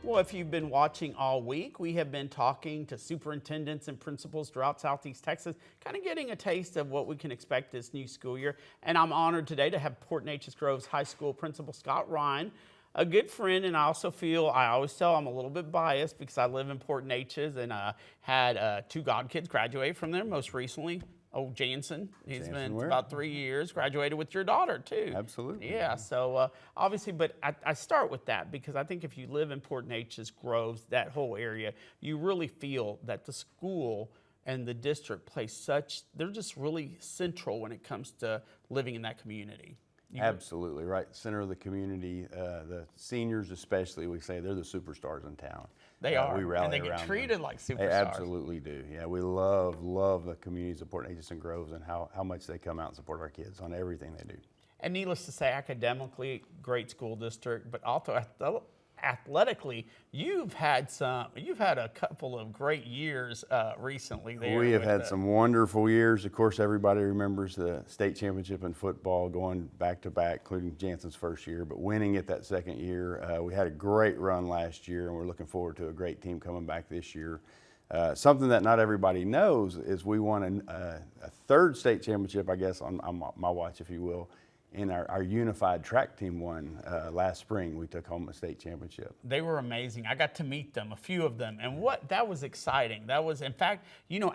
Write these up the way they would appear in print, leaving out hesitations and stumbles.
Well, if you've been watching all week, we have been talking to superintendents and principals throughout Southeast Texas, kind of getting a taste of what we can expect this new school year. And I'm honored today to have Port Neches Groves High School Principal Scott Ryan, a good friend, and I also feel, I always tell I'm a little bit biased because I live in Port Neches and had two godkids graduate from there most recently. Oh, Jansen, he's been about 3 years, graduated with your daughter too. Absolutely. Yeah, so obviously, but I start with that because I think if you live in Port Neches, Groves, that whole area, you really feel that the school and the district play they're just really central when it comes to living in that community. Absolutely, right. Center of the community, the seniors especially, we say they're the superstars in town. They are, we rally and they get treated like superstars. They absolutely do. Yeah, we love the communities of Port Neches and Groves and how much they come out and support our kids on everything they do. And needless to say, academically, great school district, but also athletically, you've had a couple of great years recently there. We have had some wonderful years. Of course, everybody remembers the state championship in football going back to back, including Jansen's first year, but winning it that second year. We had a great run last year, and we're looking forward to a great team coming back this year. Something that not everybody knows is we won a third state championship, I guess, on my watch, if you will. And our unified track team won last spring. We took home a state championship. They were amazing. I got to meet them, a few of them, and that was exciting. That was, in fact,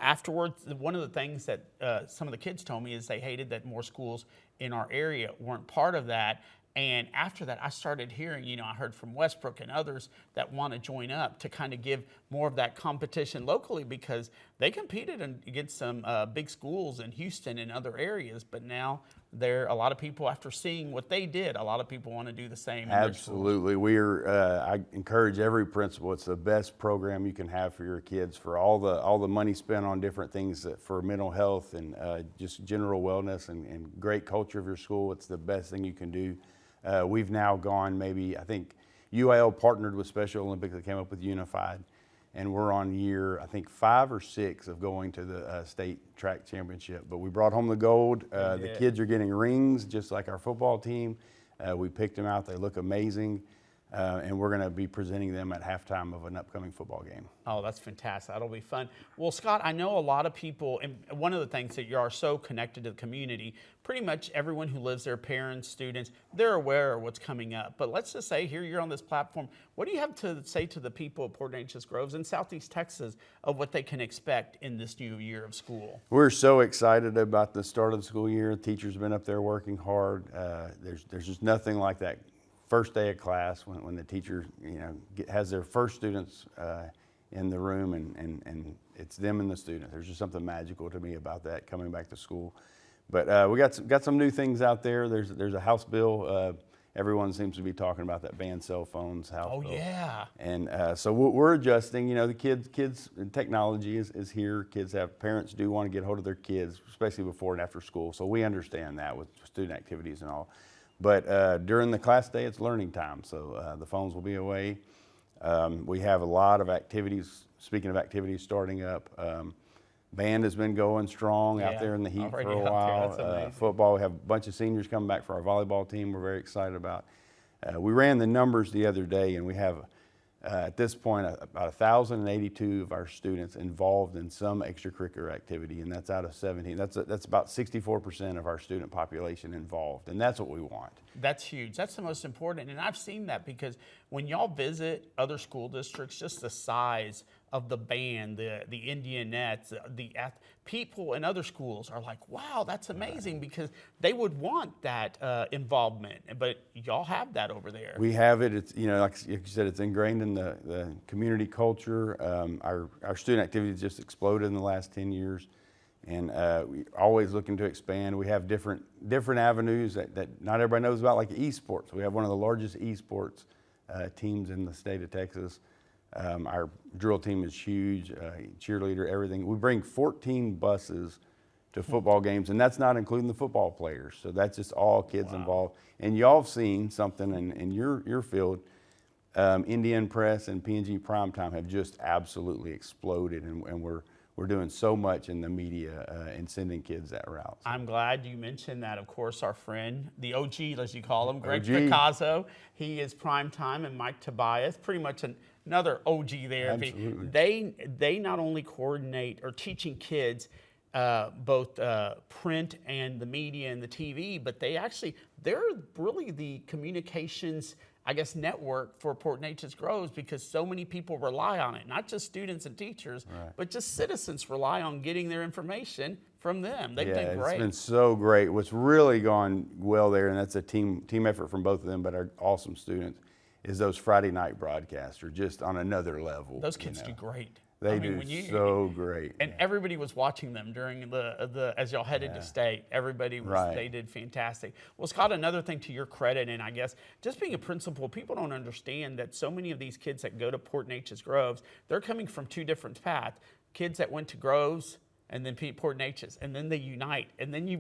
afterwards, one of the things that some of the kids told me is they hated that more schools in our area weren't part of that. And after that, I started hearing, I heard from Westbrook and others that want to join up to kind of give more of that competition locally because they competed against some big schools in Houston and other areas. But now a lot of people, after seeing what they did, a lot of people want to do the same. Absolutely. I encourage every principal. It's the best program you can have for your kids, for all the money spent on different things for mental health and just general wellness and great culture of your school. It's the best thing you can do. We've now gone I think UIL partnered with Special Olympics that came up with Unified, and we're on year, I think, 5 or 6 of going to the state track championship. But we brought home the gold. The kids are getting rings just like our football team. We picked them out. They look amazing. And we're going to be presenting them at halftime of an upcoming football game. Oh, that's fantastic. That'll be fun. Well, Scott, I know a lot of people, and one of the things that you are so connected to the community, pretty much everyone who lives there, parents, students, they're aware of what's coming up. But let's just say here you're on this platform. What do you have to say to the people of Port Neches Groves and Southeast Texas of what they can expect in this new year of school? We're so excited about the start of the school year. The teachers have been up there working hard. There's just nothing like that first day of class when the teacher has their first students in the room and it's them and the student. There's just something magical to me about that coming back to school. But we got some new things out there. There's a House bill. Everyone seems to be talking about that ban cell phones. House bill. Yeah. And so we're adjusting. The kids technology is here. Parents do want to get hold of their kids, especially before and after school. So we understand that with student activities and all. But during the class day, it's learning time, so the phones will be away. We have a lot of activities, speaking of activities starting up. Band has been going strong out there in the heat for a while. Football, we have a bunch of seniors coming back for our volleyball team we're very excited about. We ran the numbers the other day, and we have at this point about 1,082 of our students involved in some extracurricular activity, and that's out of 17. That's about 64% of our student population involved, and that's what we want. That's huge. That's the most important, and I've seen that because when y'all visit other school districts, just the size of the band, the Indianettes, the people in other schools are like, wow, that's amazing, because they would want that involvement, but y'all have that over there. We have it. It's, like you said, it's ingrained in the community culture. Our student activities just exploded in the last 10 years, and we're always looking to expand. We have different avenues that not everybody knows about, like esports. We have one of the largest esports teams in the state of Texas. Our drill team is huge, cheerleader, everything. We bring 14 buses to football games, and that's not including the football players. So that's just all kids involved. And y'all have seen something in your field. Indian Press and PNG Primetime have just absolutely exploded, and we're doing so much in the media and sending kids that route. I'm glad you mentioned that. Of course, our friend, the OG, as you call him, Greg Picasso, he is Primetime, and Mike Tobias, pretty much another OG there. Absolutely. They not only coordinate or teaching kids both print and the media and the TV, but they're really the communications, I guess, network for Port Neches Groves, because so many people rely on it, not just students and teachers, but just citizens rely on getting their information from them. They do great. It's been so great. What's really gone well there, and that's a team effort from both of them, but our awesome students, is those Friday night broadcasts are just on another level. Those kids do great. They do so great. And everybody was watching them during the as y'all headed to state. Everybody was, they did fantastic. Well, Scott, another thing to your credit, and I guess just being a principal, people don't understand that so many of these kids that go to Port Neches Groves, they're coming from two different paths. Kids that went to Groves and then Port Neches, and then they unite, and then you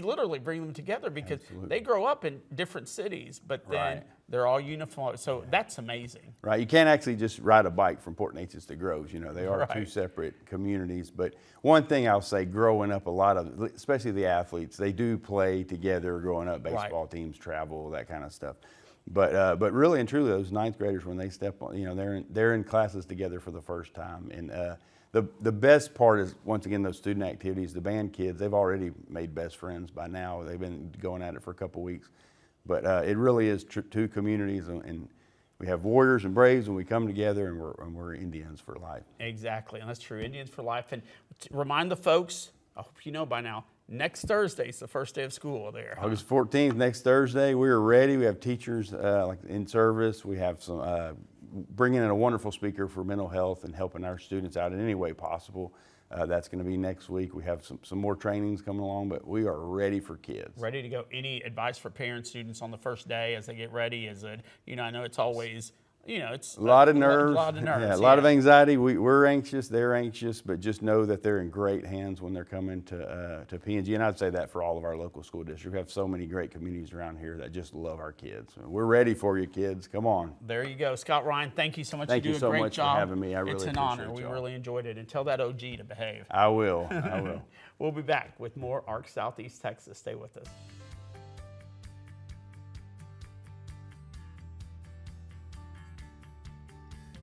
literally bring them together, because they grow up in different cities, but then they're all uniform. So that's amazing. Right, you can't actually just ride a bike from Port Neches to Groves. You know, they are two separate communities. But one thing I'll say, growing up, a lot of, especially the athletes, they do play together growing up. Baseball teams travel, that kind of stuff. But really and truly, those ninth graders, when they step on, you know, they're in classes together for the first time. And the best part is, once again, those student activities. The band kids, they've already made best friends by now. They've been going at it for a couple weeks. But it really is two communities, and we have Warriors and Braves, and we come together, and we're Indians for life. Exactly, and that's true, Indians for life. And remind the folks, I hope you know by now, next Thursday is the first day of school there. August 14th, next Thursday, we are ready. We have teachers like in service. We have some bringing in a wonderful speaker for mental health and helping our students out in any way possible. That's going to be next week. We have some more trainings coming along, but we are ready for kids. Ready to go. Any advice for parents, students on the first day as they get ready? Is it, I know it's always, it's a lot of nerves. A lot of nerves. Yeah, a lot of anxiety. We're anxious. They're anxious, but just know that they're in great hands when they're coming to PNG. And I'd say that for all of our local school districts. We have so many great communities around here that just love our kids. We're ready for you, kids. Come on. There you go. Scott Ryan, thank you so much. Thank you so much for having me. I really appreciate it. It's an honor. We really enjoyed it. And tell that OG to behave. I will. I will. We'll be back with more ARC Southeast Texas. Stay with us.